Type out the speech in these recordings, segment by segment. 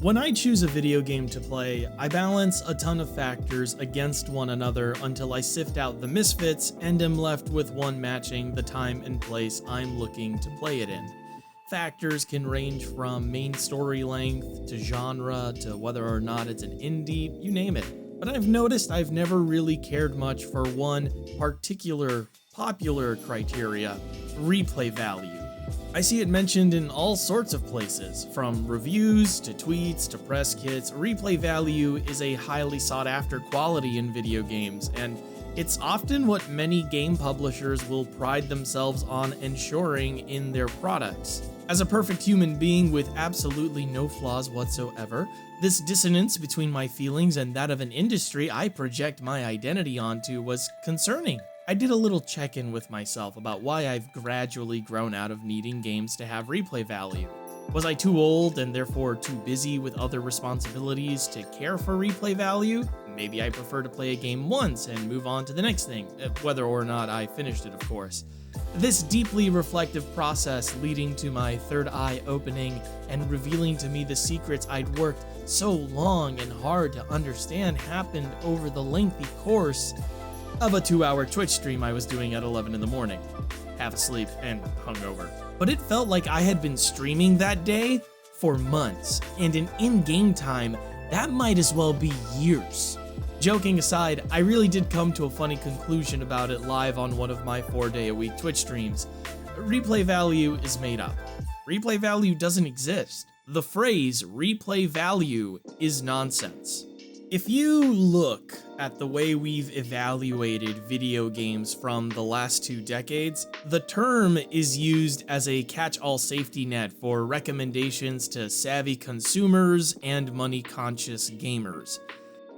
When I choose a video game to play, I balance a ton of factors against one another until I sift out the misfits and am left with one matching the time and place I'm looking to play it in. Factors can range from main story length, to genre, to whether or not it's an indie, you name it. But I've noticed I've never really cared much for one particular popular criteria: replay value. I see it mentioned in all sorts of places, from reviews to tweets to press kits. Replay value is a highly sought after quality in video games, and it's often what many game publishers will pride themselves on ensuring in their products. As a perfect human being with absolutely no flaws whatsoever, this dissonance between my feelings and that of an industry I project my identity onto was concerning. I did a little check-in with myself about why I've gradually grown out of needing games to have replay value. Was I too old and therefore too busy with other responsibilities to care for replay value? Maybe I prefer to play a game once and move on to the next thing, whether or not I finished it, of course. This deeply reflective process leading to my third eye opening and revealing to me the secrets I'd worked so long and hard to understand happened over the lengthy course of a 2-hour Twitch stream I was doing at 11 in the morning, half asleep and hungover. But it felt like I had been streaming that day for months, and in in-game time, that might as well be years. Joking aside, I really did come to a funny conclusion about it live on one of my 4-day-a-week Twitch streams. Replay value is made up. Replay value doesn't exist. The phrase replay value is nonsense. If you look at the way we've evaluated video games from the last 2 decades, the term is used as a catch-all safety net for recommendations to savvy consumers and money-conscious gamers.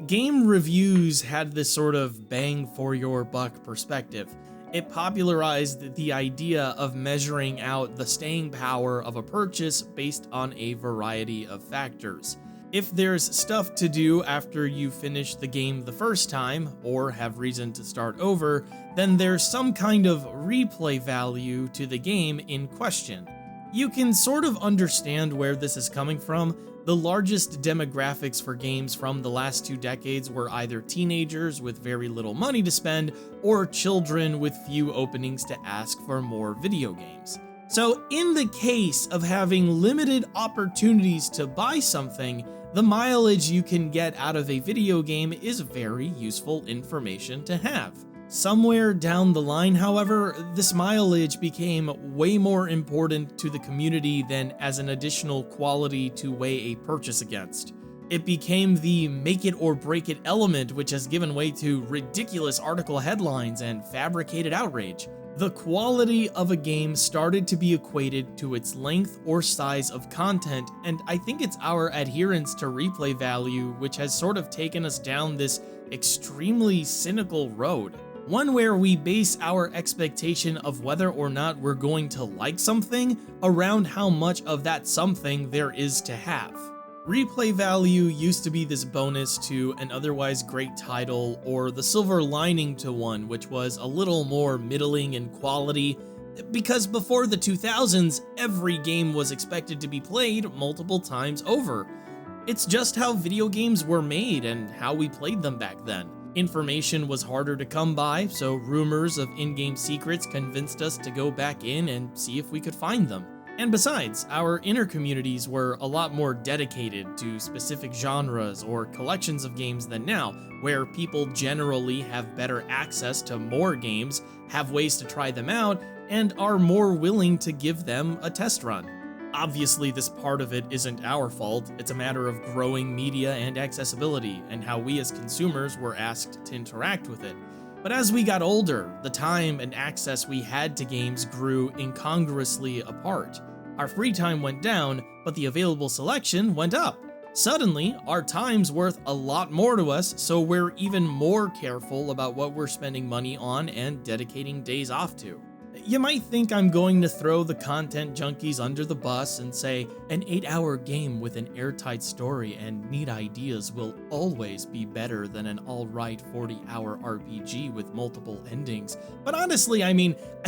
Game reviews had this sort of bang-for-your-buck perspective. It popularized the idea of measuring out the staying power of a purchase based on a variety of factors. If there's stuff to do after you finish the game the first time, or have reason to start over, then there's some kind of replay value to the game in question. You can sort of understand where this is coming from. The largest demographics for games from the last 2 decades were either teenagers with very little money to spend, or children with few openings to ask for more video games. So in the case of having limited opportunities to buy something, the mileage you can get out of a video game is very useful information to have. Somewhere down the line, however, this mileage became way more important to the community than as an additional quality to weigh a purchase against. It became the make it or break it element, which has given way to ridiculous article headlines and fabricated outrage. The quality of a game started to be equated to its length or size of content, and I think it's our adherence to replay value which has sort of taken us down this extremely cynical road. One where we base our expectation of whether or not we're going to like something around how much of that something there is to have. Replay value used to be this bonus to an otherwise great title, or the silver lining to one which was a little more middling in quality, because before the 2000s, every game was expected to be played multiple times over. It's just how video games were made and how we played them back then. Information was harder to come by, so rumors of in-game secrets convinced us to go back in and see if we could find them. And besides, our inner communities were a lot more dedicated to specific genres or collections of games than now, where people generally have better access to more games, have ways to try them out, and are more willing to give them a test run. Obviously, this part of it isn't our fault. It's a matter of growing media and accessibility, and how we as consumers were asked to interact with it. But as we got older, the time and access we had to games grew incongruously apart. Our free time went down, but the available selection went up. Suddenly, our time's worth a lot more to us, so we're even more careful about what we're spending money on and dedicating days off to. You might think I'm going to throw the content junkies under the bus and say an 8-hour game with an airtight story and neat ideas will always be better than an alright 40-hour RPG with multiple endings. But honestly, I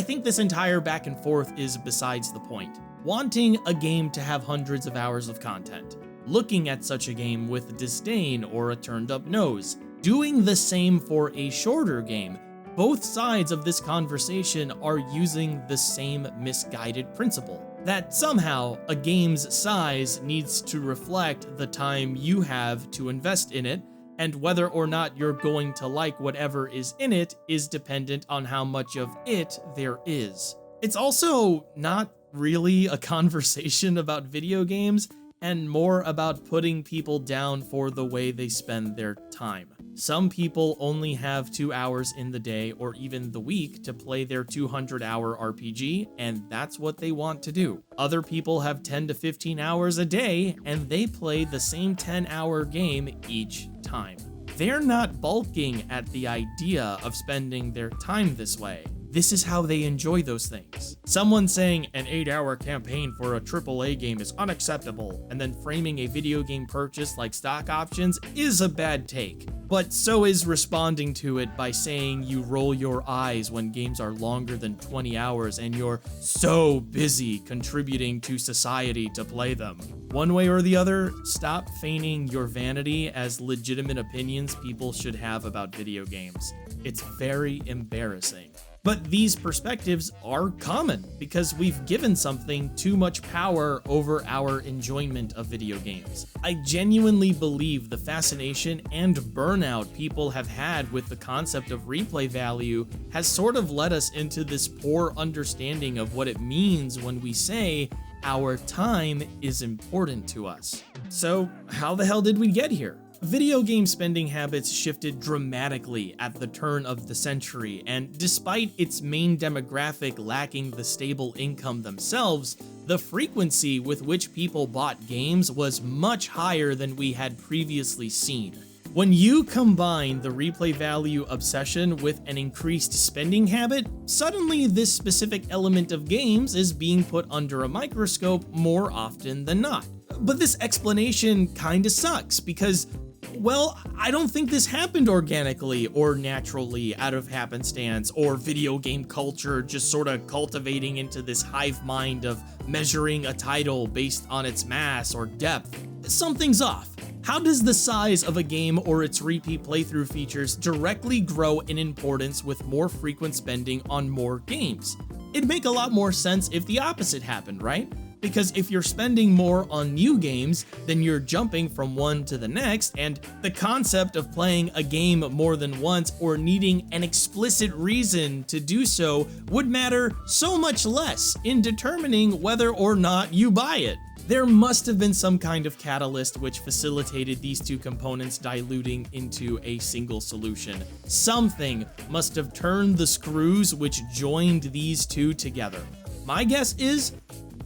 think this entire back and forth is besides the point. Wanting a game to have hundreds of hours of content, looking at such a game with disdain or a turned up nose, doing the same for a shorter game. Both sides of this conversation are using the same misguided principle, that somehow a game's size needs to reflect the time you have to invest in it, and whether or not you're going to like whatever is in it is dependent on how much of it there is. It's also not really a conversation about video games, and more about putting people down for the way they spend their time. Some people only have 2 hours in the day or even the week to play their 200-hour RPG, and that's what they want to do. Other people have 10 to 15 hours a day, and they play the same 10-hour game each time. They're not balking at the idea of spending their time this way. This is how they enjoy those things. Someone saying an 8-hour campaign for a AAA game is unacceptable, and then framing a video game purchase like stock options is a bad take. But so is responding to it by saying you roll your eyes when games are longer than 20 hours and you're so busy contributing to society to play them. One way or the other, stop feigning your vanity as legitimate opinions people should have about video games. It's very embarrassing. But these perspectives are common because we've given something too much power over our enjoyment of video games. I genuinely believe the fascination and burnout people have had with the concept of replay value has sort of led us into this poor understanding of what it means when we say our time is important to us. So how the hell did we get here? Video game spending habits shifted dramatically at the turn of the century, and despite its main demographic lacking the stable income themselves, the frequency with which people bought games was much higher than we had previously seen. When you combine the replay value obsession with an increased spending habit, suddenly this specific element of games is being put under a microscope more often than not. But this explanation kinda sucks because, well, I don't think this happened organically or naturally out of happenstance or video game culture just sort of cultivating into this hive mind of measuring a title based on its mass or depth. Something's off. How does the size of a game or its repeat playthrough features directly grow in importance with more frequent spending on more games? It'd make a lot more sense if the opposite happened, right? Because if you're spending more on new games, then you're jumping from one to the next, and the concept of playing a game more than once or needing an explicit reason to do so would matter so much less in determining whether or not you buy it. There must have been some kind of catalyst which facilitated these two components diluting into a single solution. Something must have turned the screws which joined these two together. My guess is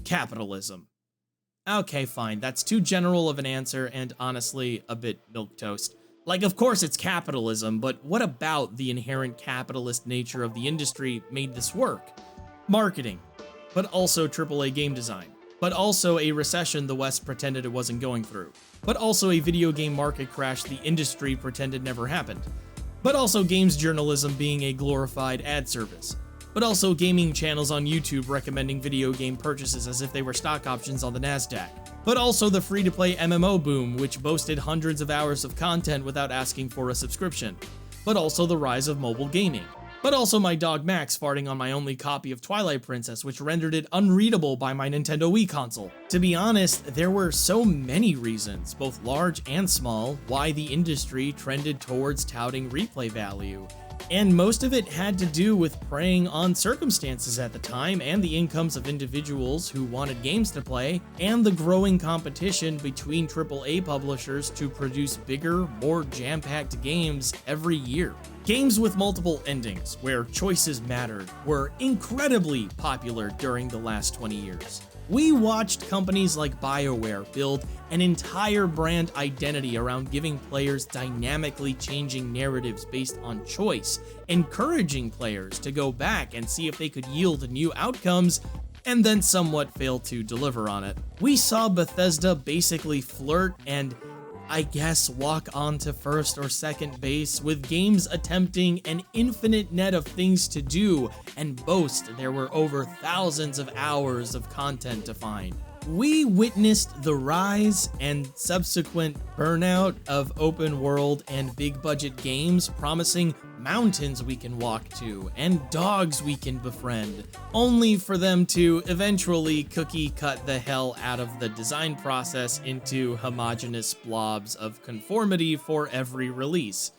capitalism. Okay, fine, that's too general of an answer and honestly a bit milquetoast. Like, of course it's capitalism, but what about the inherent capitalist nature of the industry made this work? Marketing, but also AAA game design, but also a recession the West pretended it wasn't going through, but also a video game market crash the industry pretended never happened, but also games journalism being a glorified ad service, but also gaming channels on YouTube recommending video game purchases as if they were stock options on the NASDAQ, but also the free-to-play MMO boom, which boasted hundreds of hours of content without asking for a subscription, but also the rise of mobile gaming, but also my dog Max farting on my only copy of Twilight Princess, which rendered it unreadable by my Nintendo Wii console. To be honest, there were so many reasons, both large and small, why the industry trended towards touting replay value. And most of it had to do with preying on circumstances at the time and the incomes of individuals who wanted games to play, and the growing competition between AAA publishers to produce bigger, more jam-packed games every year. Games with multiple endings, where choices mattered, were incredibly popular during the last 20 years. We watched companies like BioWare build an entire brand identity around giving players dynamically changing narratives based on choice, encouraging players to go back and see if they could yield new outcomes, and then somewhat fail to deliver on it. We saw Bethesda basically flirt and, I guess, walk onto first or second base with games attempting an infinite net of things to do and boast there were over thousands of hours of content to find. We witnessed the rise and subsequent burnout of open world and big budget games promising mountains we can walk to and dogs we can befriend, only for them to eventually cookie cut the hell out of the design process into homogeneous blobs of conformity for every release.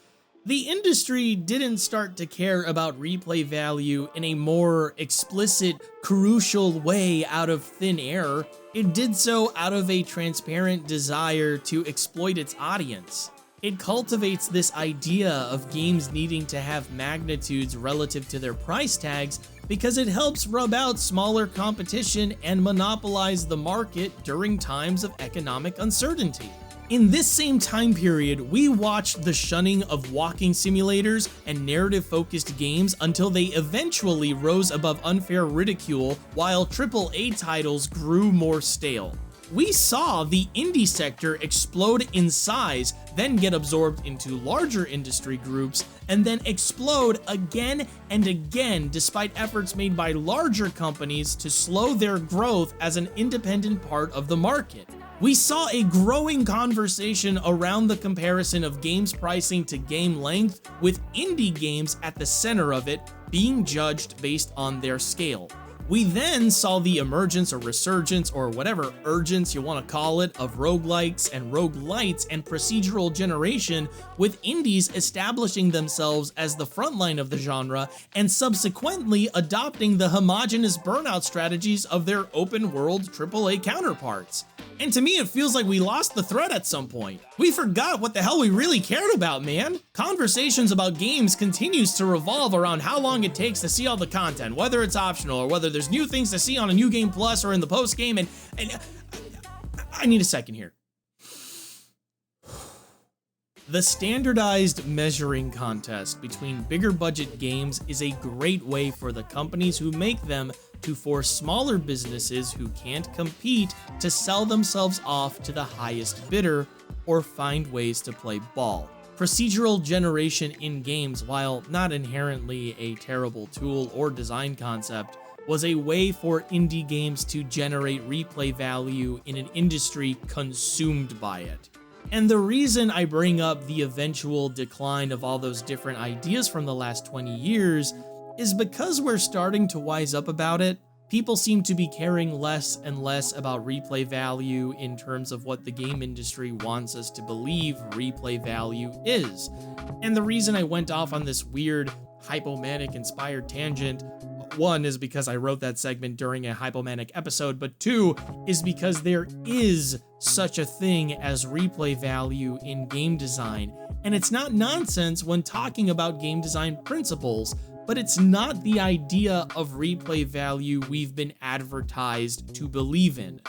The industry didn't start to care about replay value in a more explicit, crucial way out of thin air. It did so out of a transparent desire to exploit its audience. It cultivates this idea of games needing to have magnitudes relative to their price tags because it helps rub out smaller competition and monopolize the market during times of economic uncertainty. In this same time period, we watched the shunning of walking simulators and narrative-focused games until they eventually rose above unfair ridicule while AAA titles grew more stale. We saw the indie sector explode in size, then get absorbed into larger industry groups, and then explode again and again despite efforts made by larger companies to slow their growth as an independent part of the market. We saw a growing conversation around the comparison of games pricing to game length, with indie games at the center of it being judged based on their scale. We then saw the emergence or resurgence or whatever urgence you want to call it of roguelikes and roguelites and procedural generation, with indies establishing themselves as the frontline of the genre and subsequently adopting the homogeneous burnout strategies of their open world AAA counterparts. And to me, it feels like we lost the thread at some point. We forgot what the hell we really cared about, man. Conversations about games continues to revolve around how long it takes to see all the content, whether it's optional or whether there's new things to see on a New Game Plus or in the post game. And I need a second here. The standardized measuring contest between bigger budget games is a great way for the companies who make them to force smaller businesses who can't compete to sell themselves off to the highest bidder or find ways to play ball. Procedural generation in games, while not inherently a terrible tool or design concept, was a way for indie games to generate replay value in an industry consumed by it. And the reason I bring up the eventual decline of all those different ideas from the last 20 years is because we're starting to wise up about it. People seem to be caring less and less about replay value in terms of what the game industry wants us to believe replay value is. And the reason I went off on this weird hypomanic inspired tangent, one, is because I wrote that segment during a hypomanic episode, but two, is because there is such a thing as replay value in game design. And it's not nonsense when talking about game design principles, but it's not the idea of replay value we've been advertised to believe in.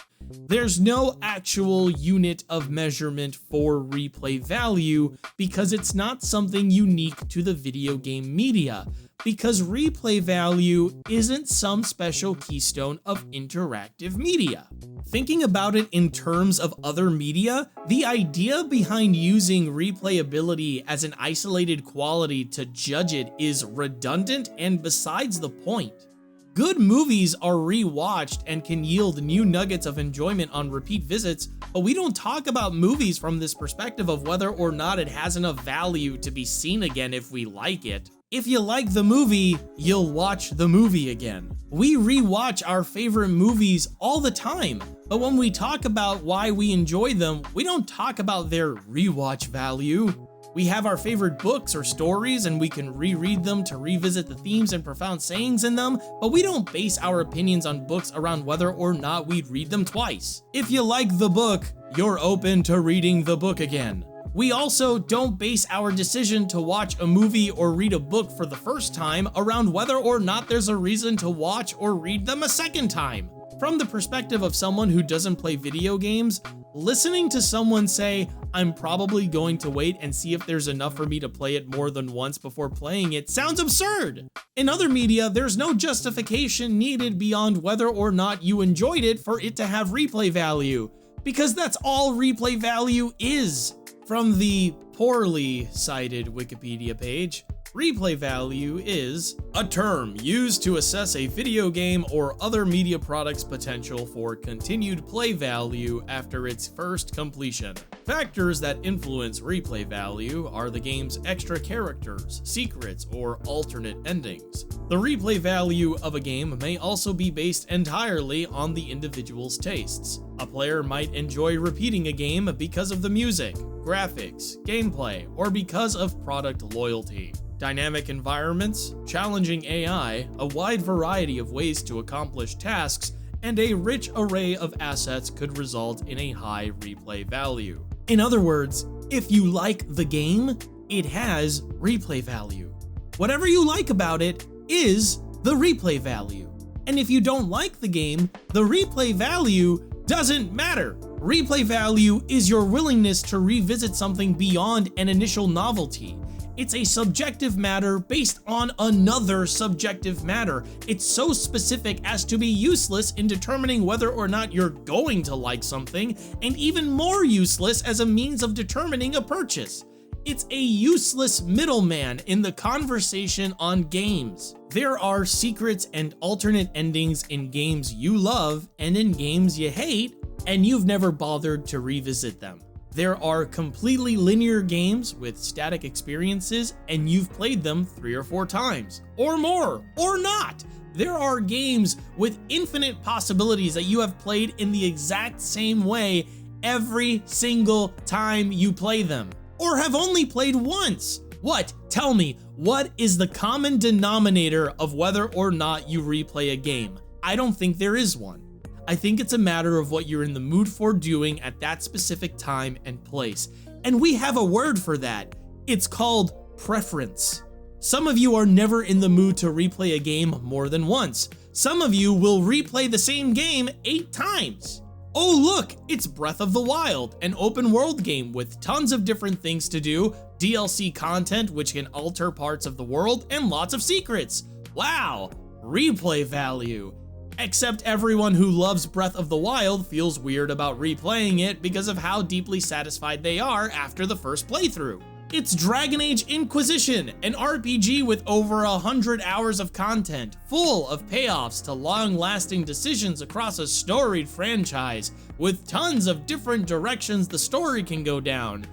There's no actual unit of measurement for replay value because it's not something unique to the video game media, because replay value isn't some special keystone of interactive media. Thinking about it in terms of other media, the idea behind using replayability as an isolated quality to judge it is redundant and besides the point. Good movies are rewatched and can yield new nuggets of enjoyment on repeat visits, but we don't talk about movies from this perspective of whether or not it has enough value to be seen again if we like it. If you like the movie, you'll watch the movie again. We rewatch our favorite movies all the time, but when we talk about why we enjoy them, we don't talk about their rewatch value. We have our favorite books or stories and we can reread them to revisit the themes and profound sayings in them, but we don't base our opinions on books around whether or not we'd read them twice. If you like the book, you're open to reading the book again. We also don't base our decision to watch a movie or read a book for the first time around whether or not there's a reason to watch or read them a second time. From the perspective of someone who doesn't play video games, listening to someone say, "I'm probably going to wait and see if there's enough for me to play it more than once before playing it," sounds absurd. In other media, there's no justification needed beyond whether or not you enjoyed it for it to have replay value, because that's all replay value is. From the poorly cited Wikipedia page, replay value is a term used to assess a video game or other media product's potential for continued play value after its first completion. Factors that influence replay value are the game's extra characters, secrets, or alternate endings. The replay value of a game may also be based entirely on the individual's tastes. A player might enjoy repeating a game because of the music, graphics, gameplay, or because of product loyalty. Dynamic environments, challenging AI, a wide variety of ways to accomplish tasks, and a rich array of assets could result in a high replay value. In other words, if you like the game, it has replay value. Whatever you like about it is the replay value. And if you don't like the game, the replay value doesn't matter. Replay value is your willingness to revisit something beyond an initial novelty. It's a subjective matter based on another subjective matter. It's so specific as to be useless in determining whether or not you're going to like something, and even more useless as a means of determining a purchase. It's a useless middleman in the conversation on games. There are secrets and alternate endings in games you love and in games you hate, and you've never bothered to revisit them. There are completely linear games with static experiences, and you've played them 3 or 4 times, or more, or not. There are games with infinite possibilities that you have played in the exact same way every single time you play them, or have only played once. What? Tell me, what is the common denominator of whether or not you replay a game? I don't think there is one. I think it's a matter of what you're in the mood for doing at that specific time and place. And we have a word for that. It's called preference. Some of you are never in the mood to replay a game more than once. Some of you will replay the same game 8 times. Oh look, it's Breath of the Wild, an open world game with tons of different things to do, DLC content which can alter parts of the world, and lots of secrets. Wow, replay value. Except everyone who loves Breath of the Wild feels weird about replaying it because of how deeply satisfied they are after the first playthrough. It's Dragon Age Inquisition, an RPG with over 100 hours of content, full of payoffs to long-lasting decisions across a storied franchise, with tons of different directions the story can go down.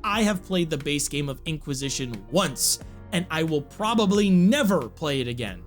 I have played the base game of Inquisition once, and I will probably never play it again,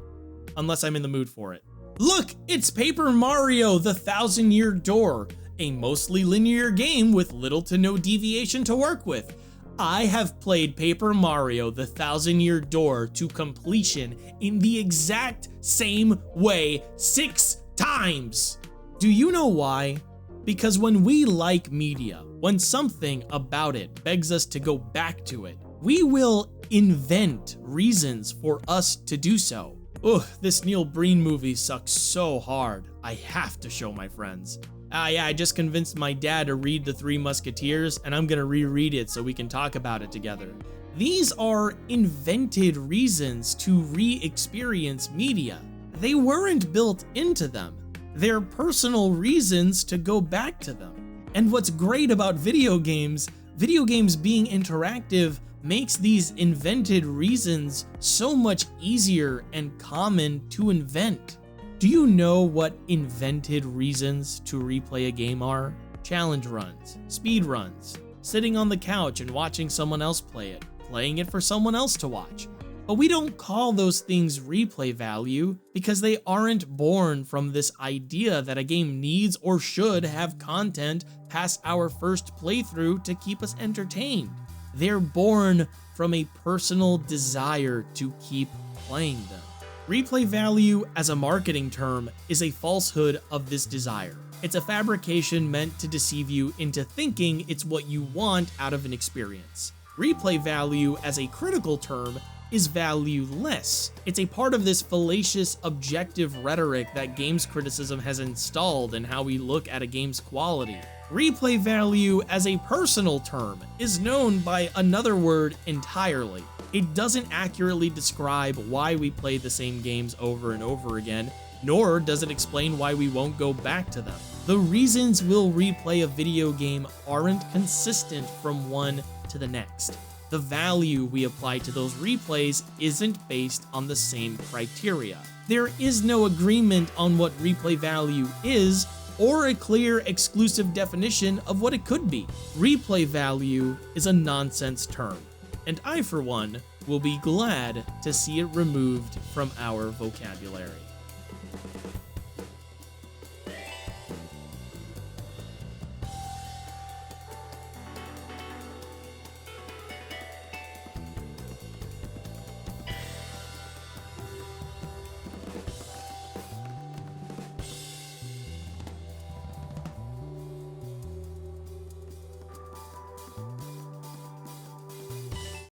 unless I'm in the mood for it. Look, it's Paper Mario: The Thousand-Year Door, a mostly linear game with little to no deviation to work with. I have played Paper Mario: The Thousand-Year Door to completion in the exact same way 6 times. Do you know why? Because when we like media, when something about it begs us to go back to it, we will invent reasons for us to do so. Ugh, this Neil Breen movie sucks so hard. I have to show my friends. Yeah, I just convinced my dad to read The Three Musketeers, and I'm gonna reread it so we can talk about it together. These are invented reasons to re-experience media. They weren't built into them. They're personal reasons to go back to them. And what's great about video games being interactive makes these invented reasons so much easier and common to invent. Do you know what invented reasons to replay a game are? Challenge runs, speed runs, sitting on the couch and watching someone else play it, playing it for someone else to watch. But we don't call those things replay value because they aren't born from this idea that a game needs or should have content past our first playthrough to keep us entertained. They're born from a personal desire to keep playing them. Replay value as a marketing term is a falsehood of this desire. It's a fabrication meant to deceive you into thinking it's what you want out of an experience. Replay value as a critical term is valueless. It's a part of this fallacious objective rhetoric that games criticism has installed in how we look at a game's quality. Replay value as a personal term is known by another word entirely. It doesn't accurately describe why we play the same games over and over again, nor does it explain why we won't go back to them. The reasons we'll replay a video game aren't consistent from one to the next. The value we apply to those replays isn't based on the same criteria. There is no agreement on what replay value is, or a clear exclusive definition of what it could be. Replay value is a nonsense term, and I, for one, will be glad to see it removed from our vocabulary.